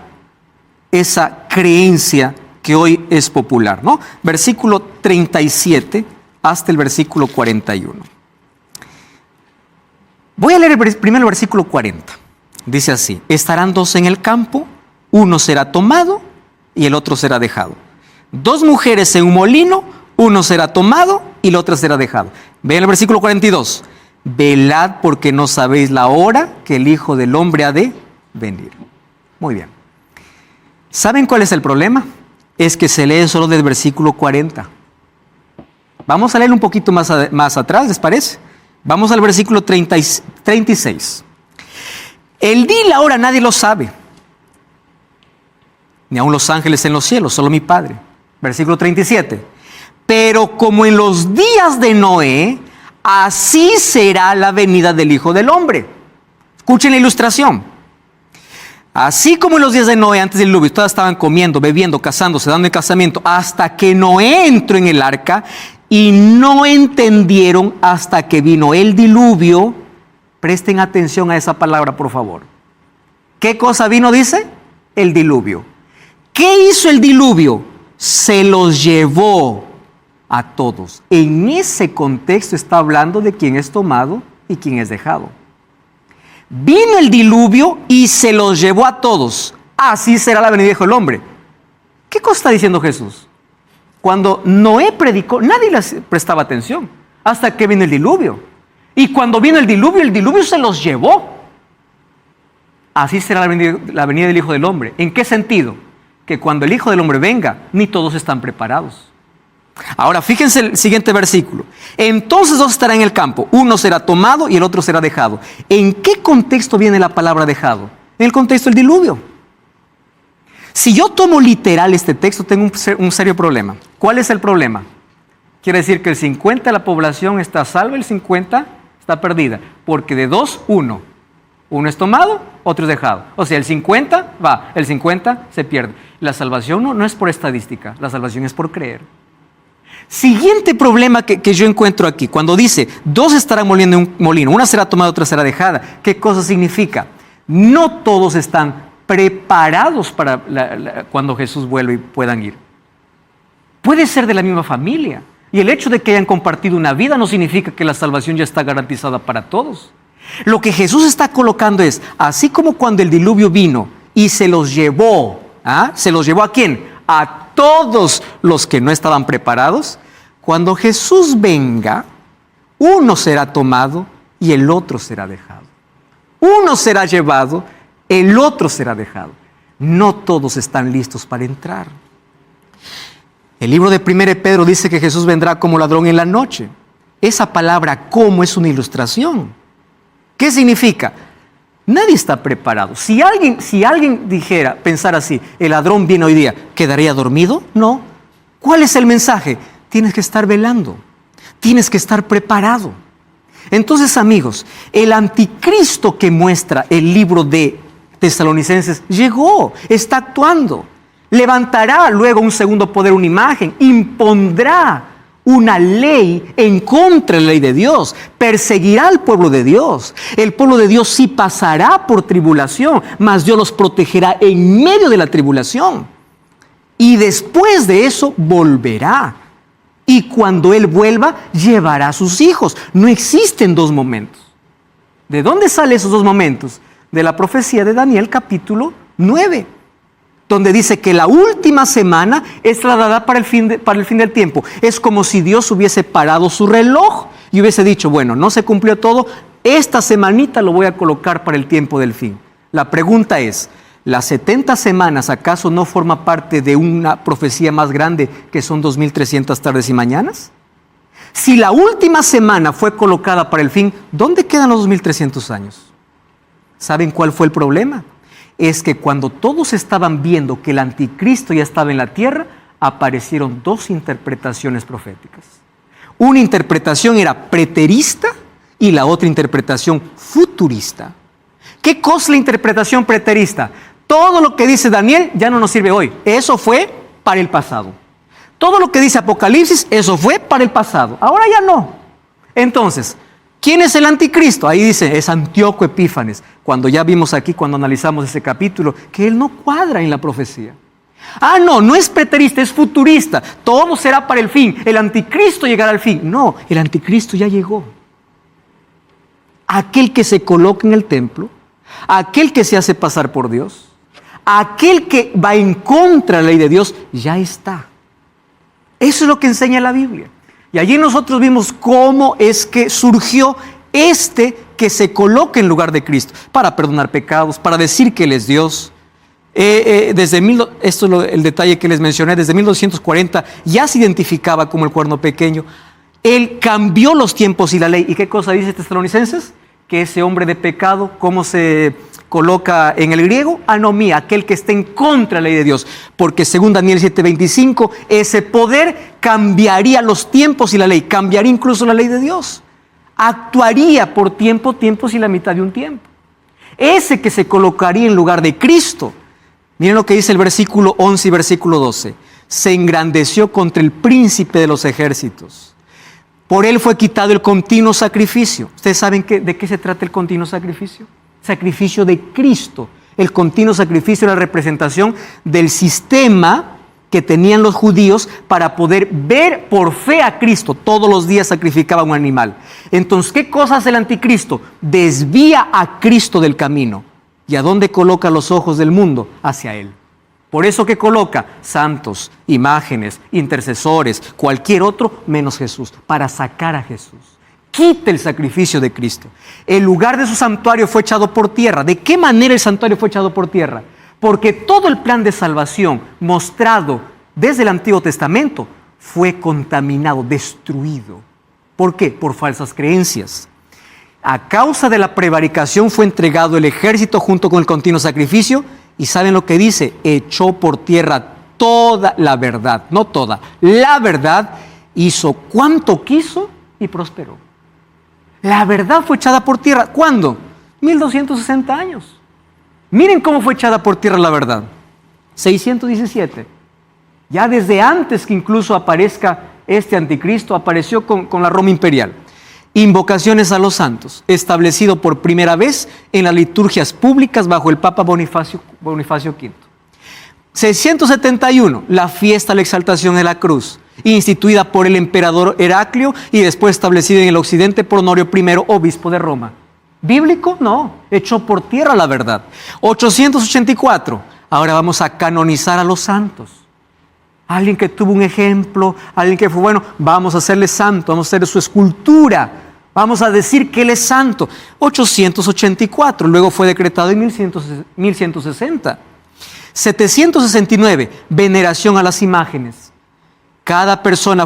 esa creencia que hoy es popular, ¿no? Versículo 37 hasta el versículo 41. Voy a leer primero el versículo 40. Dice así, estarán 2 en el campo, uno será tomado y el otro será dejado. 2 mujeres en un molino, uno será tomado y la otra será dejado. Vean el versículo 42. Velad porque no sabéis la hora que el Hijo del Hombre ha de venir. Muy bien. ¿Saben cuál es el problema? Es que se lee solo del versículo 40. Vamos a leer un poquito más atrás, ¿les parece? Vamos al versículo 36. El día y la hora nadie lo sabe, ni aun los ángeles en los cielos, solo mi Padre. Versículo 37. Pero como en los días de Noé, así será la venida del Hijo del Hombre. Escuchen la ilustración. Así como en los días de Noé, antes del diluvio, todas estaban comiendo, bebiendo, casándose, dando en casamiento, hasta que Noé entró en el arca y no entendieron hasta que vino el diluvio. Presten atención a esa palabra, por favor. ¿Qué cosa vino, dice? El diluvio. ¿Qué hizo el diluvio? Se los llevó a todos. En ese contexto está hablando de quién es tomado y quién es dejado. Vino el diluvio y se los llevó a todos. Así será la venida del Hijo del Hombre. ¿Qué cosa está diciendo Jesús? Cuando Noé predicó, nadie les prestaba atención hasta que vino el diluvio. Y cuando vino el diluvio se los llevó. Así será la venida del Hijo del Hombre. ¿En qué sentido? Que cuando el Hijo del Hombre venga, ni todos están preparados. Ahora, fíjense el siguiente versículo. Entonces dos estarán en el campo, uno será tomado y el otro será dejado. ¿En qué contexto viene la palabra dejado? En el contexto del diluvio. Si yo tomo literal este texto, tengo un serio problema. ¿Cuál es el problema? Quiere decir que el 50% de la población está salva, el 50% está perdida. Porque de dos, uno. Uno es tomado, otro es dejado. O sea, el 50% va, el 50% se pierde. La salvación no es por estadística, la salvación es por creer. Siguiente problema que yo encuentro aquí, cuando dice, dos estarán moliendo en un molino, una será tomada, otra será dejada. ¿Qué cosa significa? No todos están preparados para cuando Jesús vuelva y puedan ir. Puede ser de la misma familia. Y el hecho de que hayan compartido una vida no significa que la salvación ya está garantizada para todos. Lo que Jesús está colocando es, así como cuando el diluvio vino y se los llevó, ¿se los llevó a quién? A todos los que no estaban preparados. Cuando Jesús venga, uno será tomado y el otro será dejado. Uno será llevado, el otro será dejado. No todos están listos para entrar. El libro de 1 Pedro dice que Jesús vendrá como ladrón en la noche. Esa palabra como es una ilustración. ¿Qué significa? Nadie está preparado. Si alguien dijera, pensar así, el ladrón viene hoy día, ¿quedaría dormido? No. ¿Cuál es el mensaje? Tienes que estar velando. Tienes que estar preparado. Entonces, amigos, el anticristo que muestra el libro de Tesalonicenses llegó, está actuando. Levantará luego un segundo poder, una imagen, impondrá una ley en contra de la ley de Dios, perseguirá al pueblo de Dios. El pueblo de Dios sí pasará por tribulación, mas Dios los protegerá en medio de la tribulación. Y después de eso volverá. Y cuando Él vuelva, llevará a sus hijos. No existen dos momentos. ¿De dónde salen esos dos momentos? De la profecía de Daniel capítulo 9. Donde dice que la última semana es trasladada para el fin del tiempo. Es como si Dios hubiese parado su reloj y hubiese dicho, bueno, no se cumplió todo, esta semanita lo voy a colocar para el tiempo del fin. La pregunta es, ¿las 70 semanas acaso no forma parte de una profecía más grande que son 2300 tardes y mañanas? Si la última semana fue colocada para el fin, ¿dónde quedan los 2300 años? ¿Saben cuál fue el problema? Es que cuando todos estaban viendo que el anticristo ya estaba en la tierra, aparecieron dos interpretaciones proféticas. Una interpretación era preterista y la otra interpretación futurista. ¿Qué cosa es la interpretación preterista? Todo lo que dice Daniel ya no nos sirve hoy. Eso fue para el pasado. Todo lo que dice Apocalipsis, eso fue para el pasado. Ahora ya no. Entonces, ¿quién es el anticristo? Ahí dice, es Antíoco Epífanes. Cuando ya vimos aquí, cuando analizamos ese capítulo, que él no cuadra en la profecía. No es preterista, es futurista. Todo será para el fin. El anticristo llegará al fin. No, el anticristo ya llegó. Aquel que se coloca en el templo, aquel que se hace pasar por Dios, aquel que va en contra de la ley de Dios, ya está. Eso es lo que enseña la Biblia. Y allí nosotros vimos cómo es que surgió que se coloca en lugar de Cristo, para perdonar pecados, para decir que Él es Dios. Esto es el detalle que les mencioné, desde 1240 ya se identificaba como el cuerno pequeño. Él cambió los tiempos y la ley. ¿Y qué cosa dice Tesalonicenses? Que ese hombre de pecado, ¿cómo se coloca en el griego? Anomía, aquel que está en contra de la ley de Dios. Porque según Daniel 7:25, ese poder cambiaría los tiempos y la ley, cambiaría incluso la ley de Dios. Actuaría por tiempos y la mitad de un tiempo. Ese que se colocaría en lugar de Cristo. Miren lo que dice el versículo 11 y versículo 12. Se engrandeció contra el príncipe de los ejércitos. Por él fue quitado el continuo sacrificio. ¿Ustedes saben de qué se trata el continuo sacrificio? Sacrificio de Cristo. El continuo sacrificio es la representación del sistema que tenían los judíos para poder ver por fe a Cristo. Todos los días sacrificaba un animal. Entonces, ¿qué cosa hace el anticristo? Desvía a Cristo del camino. ¿Y a dónde coloca los ojos del mundo? Hacia Él. Por eso que coloca santos, imágenes, intercesores, cualquier otro menos Jesús, para sacar a Jesús. Quita el sacrificio de Cristo. El lugar de su santuario fue echado por tierra. ¿De qué manera el santuario fue echado por tierra? Porque todo el plan de salvación mostrado desde el Antiguo Testamento fue contaminado, destruido. ¿Por qué? Por falsas creencias. A causa de la prevaricación fue entregado el ejército junto con el continuo sacrificio. ¿Y saben lo que dice? Echó por tierra toda la verdad, no toda, la verdad, hizo cuanto quiso y prosperó. La verdad fue echada por tierra. ¿Cuándo? 1260 años. Miren cómo fue echada por tierra la verdad. 617. Ya desde antes que incluso aparezca este anticristo, apareció con la Roma imperial. Invocaciones a los santos, establecido por primera vez en las liturgias públicas bajo el Papa Bonifacio V. 671, la fiesta a la exaltación de la cruz, instituida por el emperador Heraclio y después establecida en el occidente por Honorio I, obispo de Roma. ¿Bíblico? No, echó por tierra la verdad. 884, ahora vamos a canonizar a los santos. Alguien que tuvo un ejemplo, alguien que fue bueno, vamos a hacerle santo, vamos a hacer su escultura, vamos a decir que él es santo. 884, luego fue decretado en 1160. 769, veneración a las imágenes. Cada persona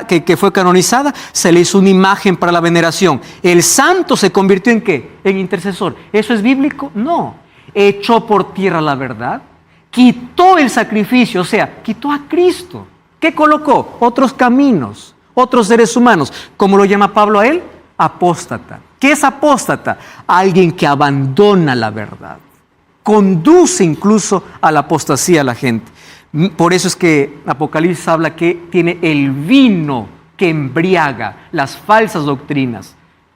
que fue canonizada, se le hizo una imagen para la veneración. El santo se convirtió ¿en qué? En intercesor. ¿Eso es bíblico? No. Echó por tierra la verdad. Quitó el sacrificio, o sea, quitó a Cristo. ¿Qué colocó? Otros caminos, otros seres humanos. ¿Cómo lo llama Pablo a él? Apóstata. ¿Qué es apóstata? Alguien que abandona la verdad. Conduce incluso a la apostasía a la gente. Por eso es que Apocalipsis habla que tiene el vino que embriaga las falsas doctrinas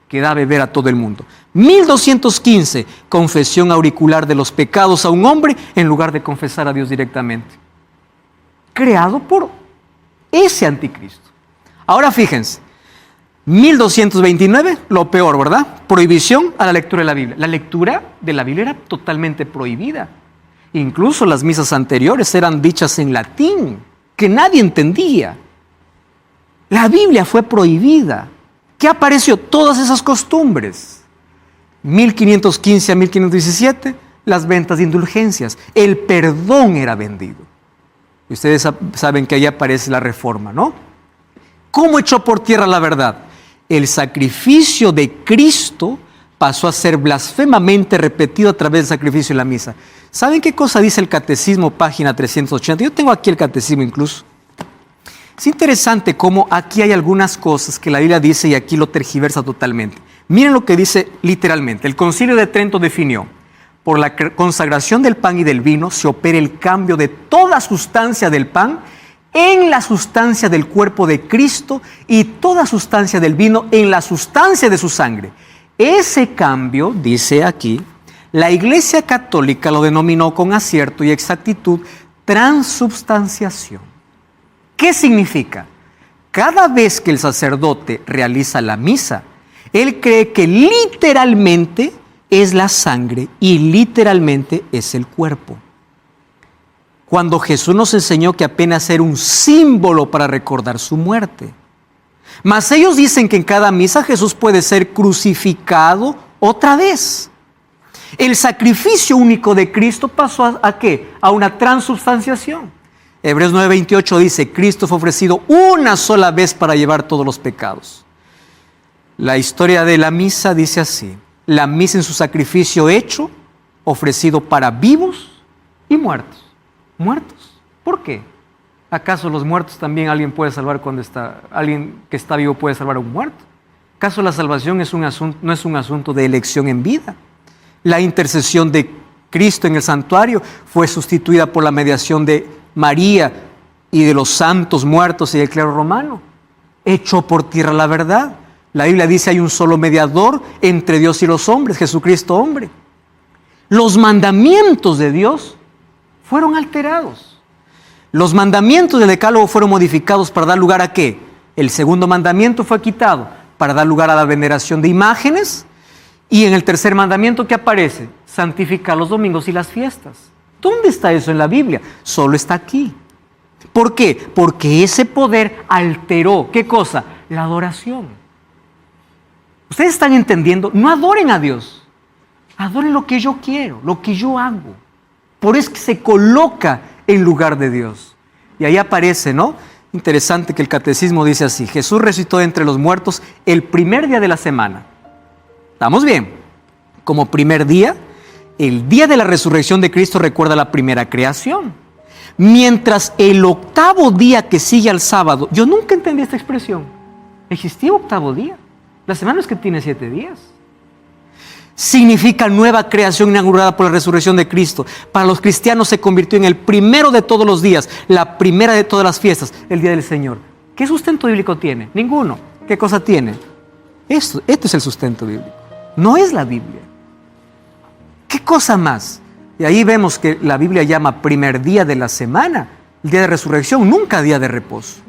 que da a beber a todo el mundo. 1215, confesión auricular de los pecados a un hombre en lugar de confesar a Dios directamente. Creado por ese anticristo. Ahora fíjense, 1229, lo peor, ¿verdad? Prohibición a la lectura de la Biblia. La lectura de la Biblia era totalmente prohibida. Incluso las misas anteriores eran dichas en latín, que nadie entendía. La Biblia fue prohibida. ¿Qué apareció? Todas esas costumbres. 1515 a 1517, las ventas de indulgencias. El perdón era vendido. Y ustedes saben que ahí aparece la reforma, ¿no? ¿Cómo echó por tierra la verdad? El sacrificio de Cristo pasó a ser blasfemamente repetido a través del sacrificio en la misa. ¿Saben qué cosa dice el Catecismo, página 380? Yo tengo aquí el Catecismo incluso. Es interesante cómo aquí hay algunas cosas que la Biblia dice y aquí lo tergiversa totalmente. Miren lo que dice literalmente. El Concilio de Trento definió: por la consagración del pan y del vino se opera el cambio de toda sustancia del pan en la sustancia del cuerpo de Cristo y toda sustancia del vino en la sustancia de su sangre. Ese cambio, dice aquí, la Iglesia Católica lo denominó con acierto y exactitud transubstanciación. ¿Qué significa? Cada vez que el sacerdote realiza la misa, él cree que literalmente es la sangre y literalmente es el cuerpo. Cuando Jesús nos enseñó que apenas era un símbolo para recordar su muerte. Mas ellos dicen que en cada misa Jesús puede ser crucificado otra vez. El sacrificio único de Cristo pasó ¿a qué? A una transubstanciación. Hebreos 9:28 dice: Cristo fue ofrecido una sola vez para llevar todos los pecados. La historia de la misa dice así: la misa en su sacrificio hecho, ofrecido para vivos y muertos. ¿Muertos? ¿Por qué? ¿Acaso los muertos también alguien puede salvar cuando está? ¿Alguien que está vivo puede salvar a un muerto? ¿Acaso la salvación no es un asunto de elección en vida? La intercesión de Cristo en el santuario fue sustituida por la mediación de María y de los santos muertos y del clero romano. Echó por tierra la verdad. La Biblia dice: hay un solo mediador entre Dios y los hombres, Jesucristo hombre. Los mandamientos de Dios fueron alterados. Los mandamientos del decálogo fueron modificados para dar lugar a ¿qué? El segundo mandamiento fue quitado para dar lugar a la veneración de imágenes. Y en el tercer mandamiento, ¿qué aparece? Santificar los domingos y las fiestas. ¿Dónde está eso en la Biblia? Solo está aquí. ¿Por qué? Porque ese poder alteró, ¿qué cosa? La adoración. ¿Ustedes están entendiendo? No adoren a Dios. Adoren lo que yo quiero, lo que yo hago. Por eso es que se coloca en lugar de Dios. Y ahí aparece, ¿no? Interesante que el catecismo dice así: Jesús resucitó de entre los muertos el primer día de la semana. ¿Estamos bien? Como primer día, el día de la resurrección de Cristo recuerda la primera creación. Mientras el octavo día que sigue al sábado, yo nunca entendí esta expresión. ¿Existía octavo día? La semana es que tiene 7 días. Significa nueva creación inaugurada por la resurrección de Cristo. Para los cristianos se convirtió en el primero de todos los días, la primera de todas las fiestas, el día del Señor. ¿Qué sustento bíblico tiene? Ninguno. ¿Qué cosa tiene? Este es el sustento bíblico. No es la Biblia. ¿Qué cosa más? Y ahí vemos que la Biblia llama primer día de la semana, el día de resurrección, nunca día de reposo.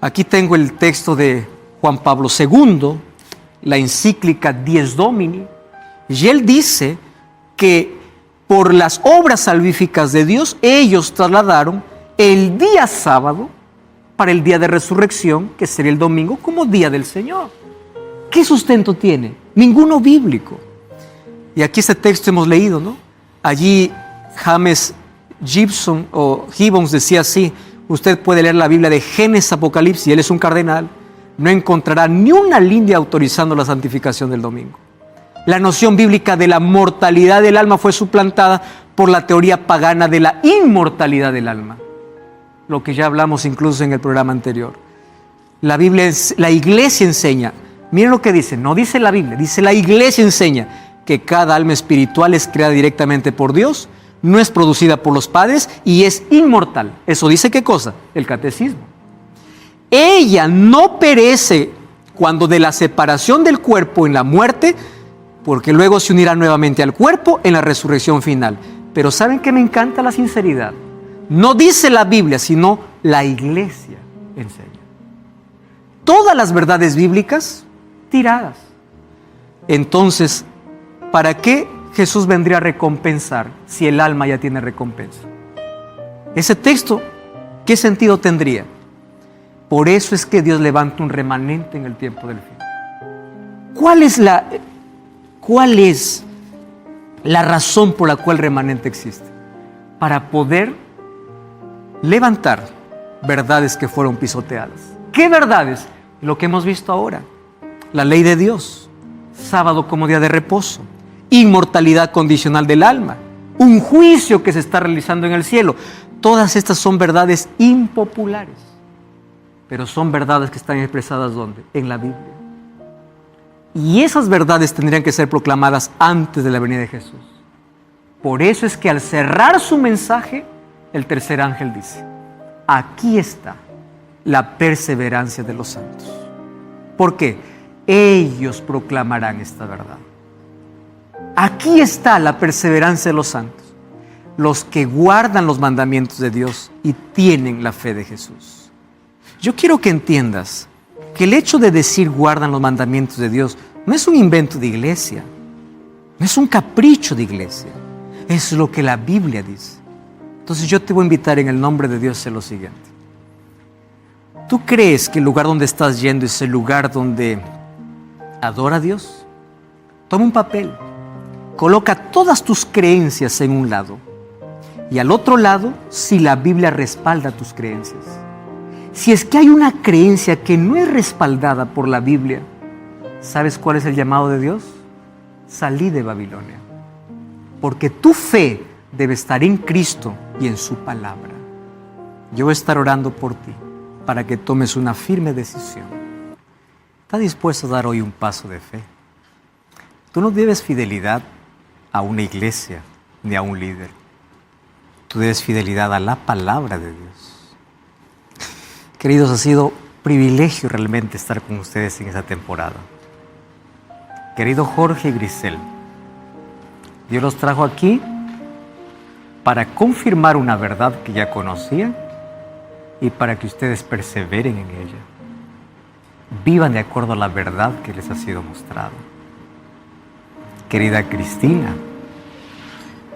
Aquí tengo el texto de Juan Pablo II, la encíclica Dies Domini, y él dice que por las obras salvíficas de Dios, ellos trasladaron el día sábado para el día de resurrección, que sería el domingo, como día del Señor. ¿Qué sustento tiene? Ninguno bíblico. Y aquí este texto hemos leído, ¿no? Allí James Gibbons decía así: usted puede leer la Biblia de Génesis, Apocalipsis, y él es un cardenal, no encontrará ni una línea autorizando la santificación del domingo. La noción bíblica de la mortalidad del alma fue suplantada por la teoría pagana de la inmortalidad del alma, lo que ya hablamos incluso en el programa anterior. La Iglesia enseña, miren lo que dice, no dice la Biblia, dice la Iglesia enseña que cada alma espiritual es creada directamente por Dios, no es producida por los padres y es inmortal. ¿Eso dice qué cosa? El catecismo. Ella no perece cuando de la separación del cuerpo en la muerte, porque luego se unirá nuevamente al cuerpo en la resurrección final. Pero ¿saben qué me encanta? La sinceridad. No dice la Biblia, sino la Iglesia enseña. Todas las verdades bíblicas tiradas. Entonces, ¿para qué Jesús vendría a recompensar si el alma ya tiene recompensa? Ese texto, ¿qué sentido tendría? Por eso es que Dios levanta un remanente en el tiempo del fin. ¿Cuál es la razón por la cual el remanente existe? Para poder levantar verdades que fueron pisoteadas. ¿Qué verdades? Lo que hemos visto ahora. La ley de Dios, sábado como día de reposo, inmortalidad condicional del alma, un juicio que se está realizando en el cielo. Todas estas son verdades impopulares, pero son verdades que están expresadas ¿dónde? En la Biblia. Y esas verdades tendrían que ser proclamadas antes de la venida de Jesús. Por eso es que al cerrar su mensaje, el tercer ángel dice: aquí está la perseverancia de los santos. ¿Por qué? Ellos proclamarán esta verdad. Aquí está la perseverancia de los santos, los que guardan los mandamientos de Dios y tienen la fe de Jesús. Yo quiero que entiendas que el hecho de decir guardan los mandamientos de Dios no es un invento de iglesia, no es un capricho de iglesia, es lo que la Biblia dice. Entonces yo te voy a invitar en el nombre de Dios a hacer lo siguiente. ¿Tú crees que el lugar donde estás yendo es el lugar donde adora a Dios? Toma un papel, coloca todas tus creencias en un lado y al otro lado si la Biblia respalda tus creencias. Si es que hay una creencia que no es respaldada por la Biblia, ¿sabes cuál es el llamado de Dios? Salí de Babilonia, porque tu fe debe estar en Cristo y en su palabra. Yo voy a estar orando por ti para que tomes una firme decisión. ¿Estás dispuesto a dar hoy un paso de fe? Tú no debes fidelidad a una iglesia ni a un líder. Tú debes fidelidad a la palabra de Dios. Queridos, ha sido privilegio realmente estar con ustedes en esta temporada. Querido Jorge y Grisel, Dios los trajo aquí para confirmar una verdad que ya conocían y para que ustedes perseveren en ella. Vivan de acuerdo a la verdad que les ha sido mostrada. Querida Cristina,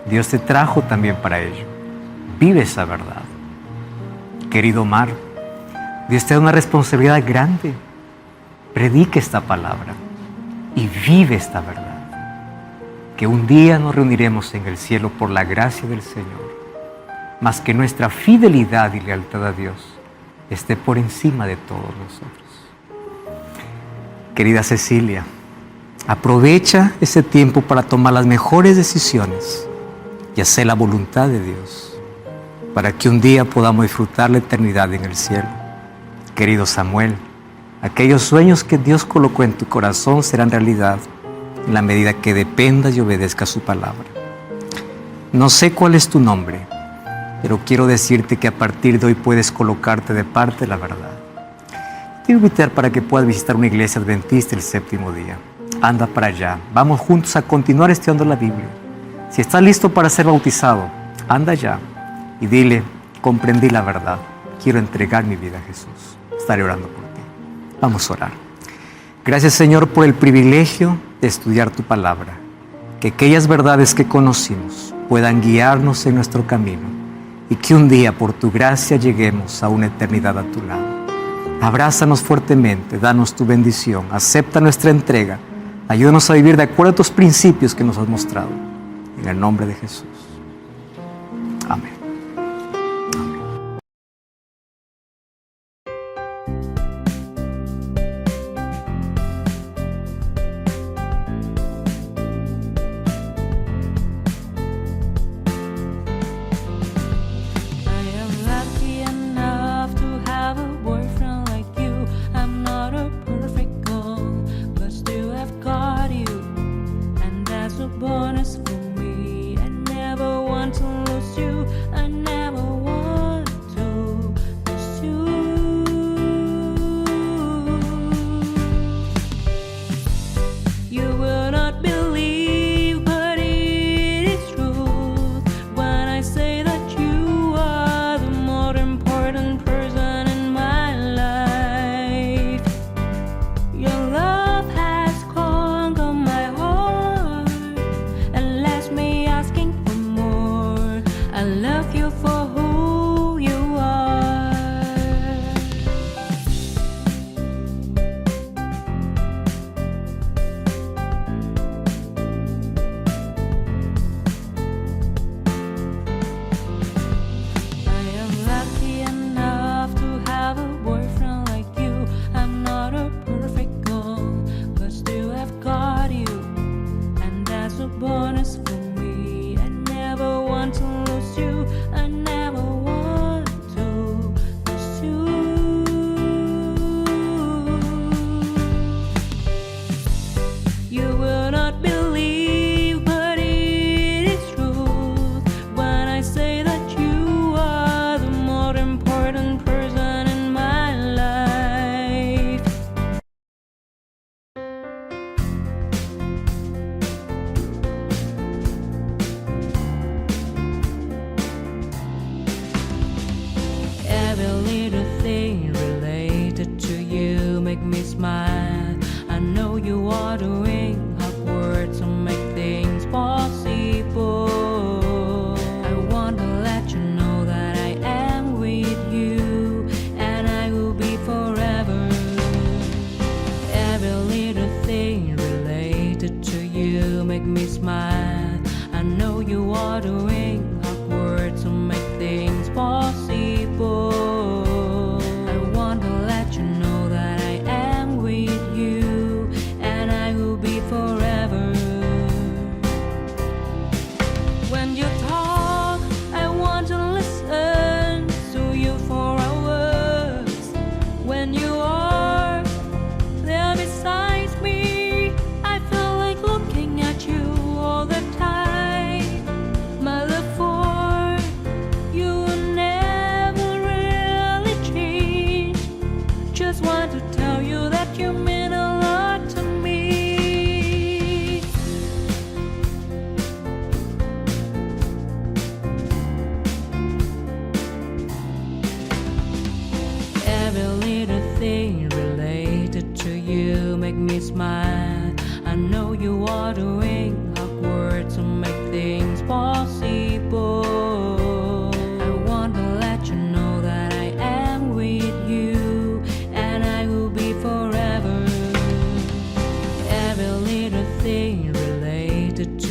Dios te trajo también para ello. Vive esa verdad. Querido Omar, Dios te da una responsabilidad grande. Predique esta palabra y vive esta verdad. Que un día nos reuniremos en el cielo por la gracia del Señor, mas que nuestra fidelidad y lealtad a Dios esté por encima de todos nosotros. Querida Cecilia, aprovecha ese tiempo para tomar las mejores decisiones y hacer la voluntad de Dios, para que un día podamos disfrutar la eternidad en el cielo. Querido Samuel, aquellos sueños que Dios colocó en tu corazón serán realidad en la medida que dependas y obedezcas su palabra. No sé cuál es tu nombre, pero quiero decirte que a partir de hoy puedes colocarte de parte de la verdad. Te quiero invitar para que puedas visitar una iglesia adventista el séptimo día. Anda para allá. Vamos juntos a continuar estudiando la Biblia. Si estás listo para ser bautizado, anda allá y dile: comprendí la verdad. Quiero entregar mi vida a Jesús. Estaré orando por ti. Vamos a orar. Gracias, Señor, por el privilegio de estudiar tu palabra. Que aquellas verdades que conocimos puedan guiarnos en nuestro camino y que un día, por tu gracia, lleguemos a una eternidad a tu lado. Abrázanos fuertemente, danos tu bendición, acepta nuestra entrega, ayúdanos a vivir de acuerdo a tus principios que nos has mostrado. En el nombre de Jesús. Amén. all the time. My love for you will never to